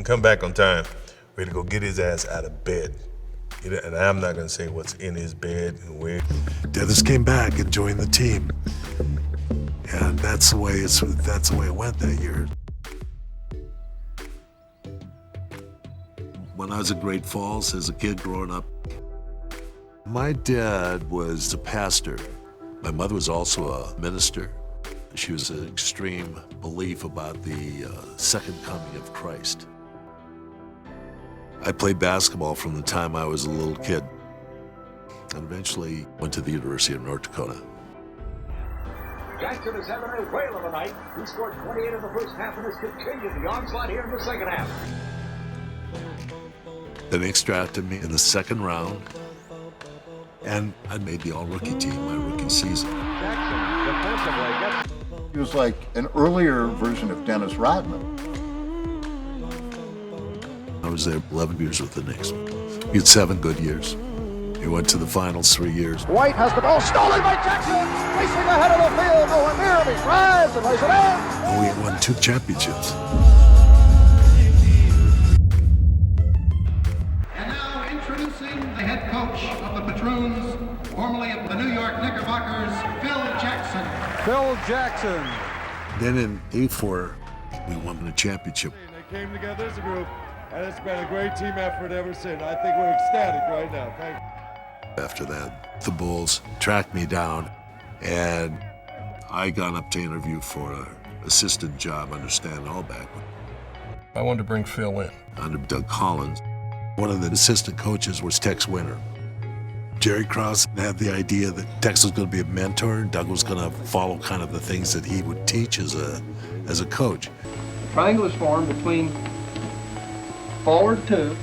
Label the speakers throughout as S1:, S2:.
S1: and come back on time, ready to go get his ass out of bed. And I'm not gonna say what's in his bed and where.
S2: Dennis came back and joined the team, and that's the way it went that year. When I was in Great Falls as a kid growing up, my dad was a pastor. My mother was also a minister. She was an extreme belief about the second coming of Christ. I played basketball from the time I was a little kid, and eventually went to the University of North Dakota.
S3: Jackson is having a whale of a night. He scored 28 in the first half and has continued the onslaught here in the second half.
S2: The Knicks drafted me in the second round, and I made the all-rookie team my rookie season.
S4: He was like an earlier version of Dennis Rodman.
S2: I was there 11 years with the Knicks. He had 7 good years. He went to the finals 3 years.
S5: White has the ball stolen by Jackson, racing ahead of the field, nowhere near him. He drives and lays it in.
S2: And we won 2 championships.
S6: The head coach of the Patroons, formerly of the New York Knickerbockers, Phil Jackson.
S5: Phil Jackson.
S2: Then in '84, we won the championship.
S7: They came together as a group, and it's been a great team effort ever since. I think we're ecstatic right now. Thank you.
S2: After that, the Bulls tracked me down, and I got up to interview for an assistant job under Stan Albeck.
S8: I wanted to bring Phil in.
S2: Under Doug Collins. One of the assistant coaches was Tex Winter. Jerry Krause had the idea that Tex was going to be a mentor, and Doug was going to follow kind of the things that he would teach as a coach.
S9: A triangle is formed between forward 2,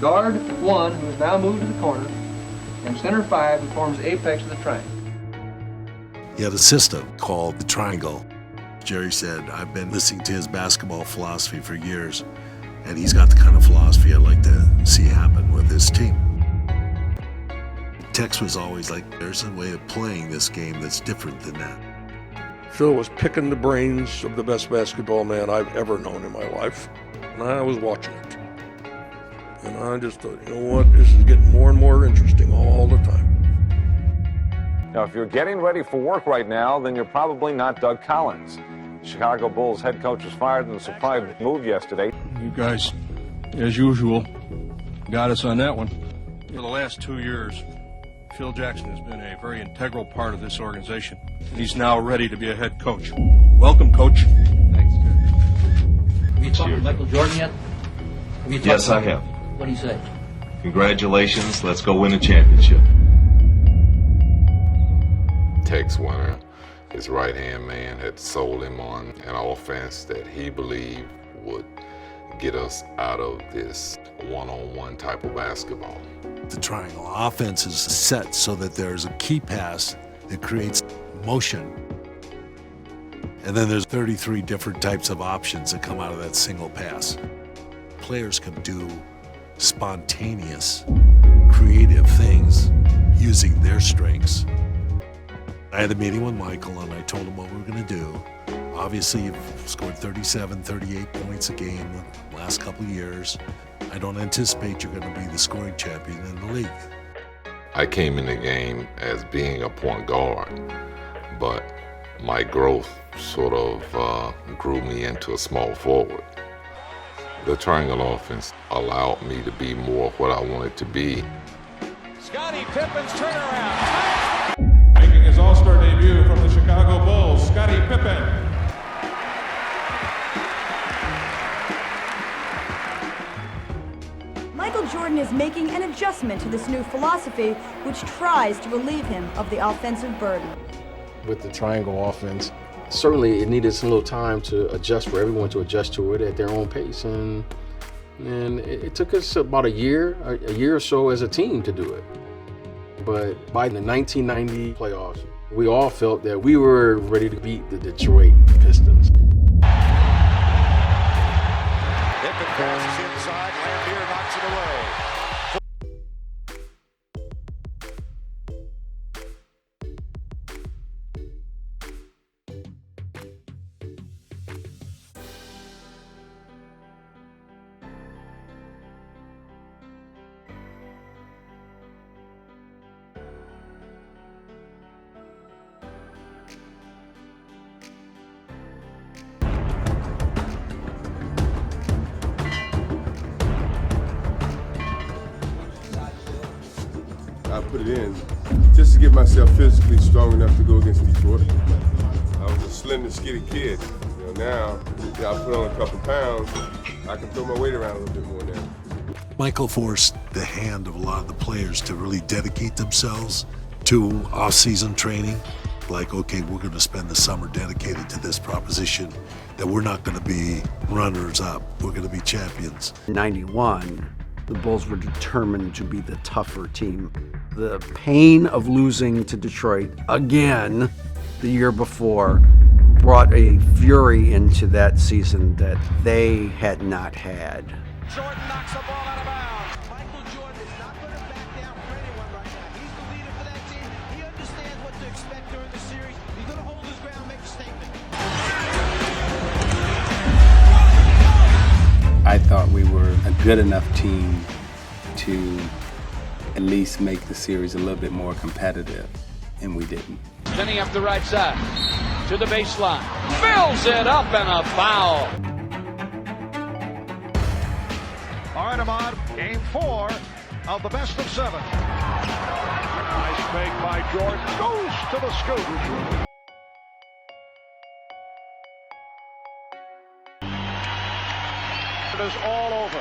S9: guard 1, who is now moved to the corner, and center 5, who forms the apex of the triangle.
S2: He had a system called the triangle. Jerry said, I've been listening to his basketball philosophy for years, and he's got the kind of philosophy I'd like to see happen with his team. Tex was always like, there's a way of playing this game that's different than that.
S8: Phil was picking the brains of the best basketball man I've ever known in my life, and I was watching it. And I just thought, you know what, this is getting more and more interesting all the time.
S10: Now, if you're getting ready for work right now, then you're probably not Doug Collins. Chicago Bulls head coach was fired in a surprise move yesterday.
S11: You guys, as usual, got us on that one. For the last 2 years, Phil Jackson has been a very integral part of this organization. He's now ready to be a head coach. Welcome, Coach.
S12: Thanks, Jerry.
S13: Have you talked to Michael Jordan yet?
S12: Yes, I have.
S13: What do you say?
S12: Congratulations. Let's go win a championship.
S14: Tex Winter, his right-hand man, had sold him on an offense that he believed would get us out of this one-on-one type of basketball.
S2: The triangle offense is set so that there's a key pass that creates motion. And then there's 33 different types of options that come out of that single pass. Players can do spontaneous, creative things using their strengths. I had a meeting with Michael and I told him what we were going to do. Obviously, you've scored 37, 38 points a game the last couple of years. I don't anticipate you're going to be the scoring champion in the league.
S14: I came in the game as being a point guard, but my growth sort of grew me into a small forward. The triangle offense allowed me to be more what I wanted to be.
S3: Scottie Pippen's turnaround.
S7: Making his All-Star debut from the Chicago Bulls, Scottie Pippen.
S15: Michael Jordan is making an adjustment to this new philosophy, which tries to relieve him of the offensive burden.
S16: With the triangle offense, certainly it needed some little time to adjust, for everyone to adjust to it at their own pace. And it took us about a year or so as a team to do it. But by the 1990 playoffs, we all felt that we were ready to beat the Detroit Pistons.
S3: Pippen passes inside, Lambeer knocks it away.
S7: it in just to get myself physically strong enough to go against Detroit. I was a slender, skinny kid. Now I put on a couple pounds, I can throw my weight around a little bit more now.
S2: Michael forced the hand of a lot of the players to really dedicate themselves to off-season training. Like, okay, we're going to spend the summer dedicated to this proposition that we're not going to be runners-up, we're going to be champions.
S17: In '91, the Bulls were determined to be the tougher team. The pain of losing to Detroit again the year before brought a fury into that season that they had not had.
S5: Jordan knocks the ball out of bounds. Michael Jordan is not going to back down for anyone right now. He's the leader for that team. He understands what to expect during the series. He's going to hold his ground, make a statement.
S18: I thought we were a good enough team to at least make the series a little bit more competitive, and we didn't.
S19: Spinning up the right side to the baseline, fills it up and a foul.
S3: All right, Ahmad, game 4 of the best of 7. Nice make by Jordan, goes to the scoop. It is all over.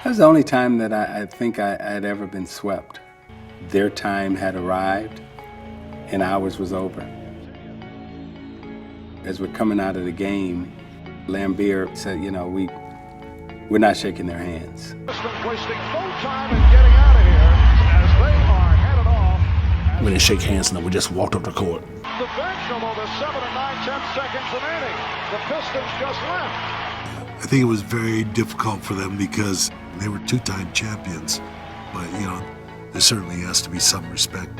S18: That was the only time that I think I had ever been swept. Their time had arrived, and ours was over. As we're coming out of the game, Lambeer said, you know, we're not shaking their hands.
S3: Pistons wasting no time in getting out of here as they are headed off.
S20: We didn't shake hands, no, we just walked up the court.
S3: The bench, although there's 7 and 9/10 seconds remaining. The Pistons just left.
S2: I think it was very difficult for them because they were two-time champions, but you know, there certainly has to be some respect.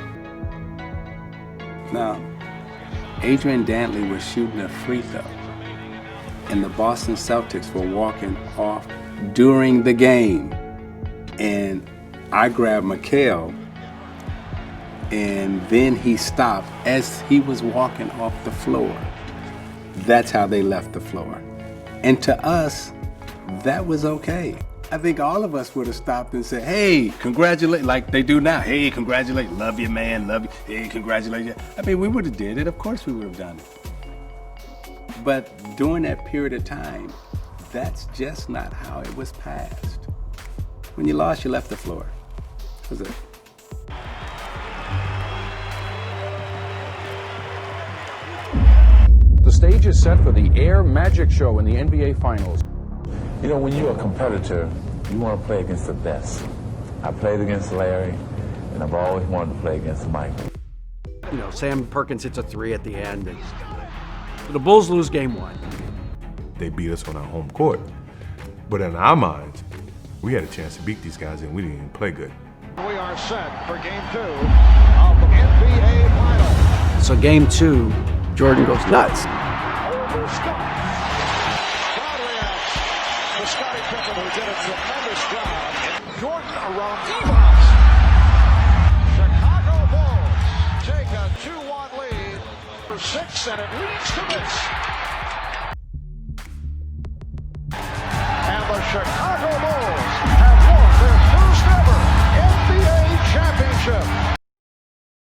S18: Now, Adrian Dantley was shooting a free throw, and the Boston Celtics were walking off during the game. And I grabbed Mikhail, and then he stopped as he was walking off the floor. That's how they left the floor. And to us, that was okay. I think all of us would have stopped and said, hey, congratulate, like they do now. Hey, congratulate, love you, man, love you. Hey, congratulate you. I mean, we would have did it. Of course we would have done it. But during that period of time, that's just not how it was passed. When you lost, you left the floor. That was it.
S21: The stage is set for the Air Magic Show in the NBA Finals.
S22: You know, when you're a competitor, you want to play against the best. I played against Larry, and I've always wanted to play against Michael.
S17: You know, Sam Perkins hits a 3 at the end. And the Bulls lose game 1.
S1: They beat us on our home court. But in our minds, we had a chance to beat these guys, and we didn't even play good.
S3: We are set for game 2 of the NBA Finals.
S17: So game 2, Jordan goes nuts.
S3: Over Scott. Crowd reacts to Scottie Pippen, who did a tremendous job. And Jordan around Evans. Chicago Bulls take a 2-1 lead for 6, and it leads to this. And the Chicago Bulls have won their first ever NBA championship.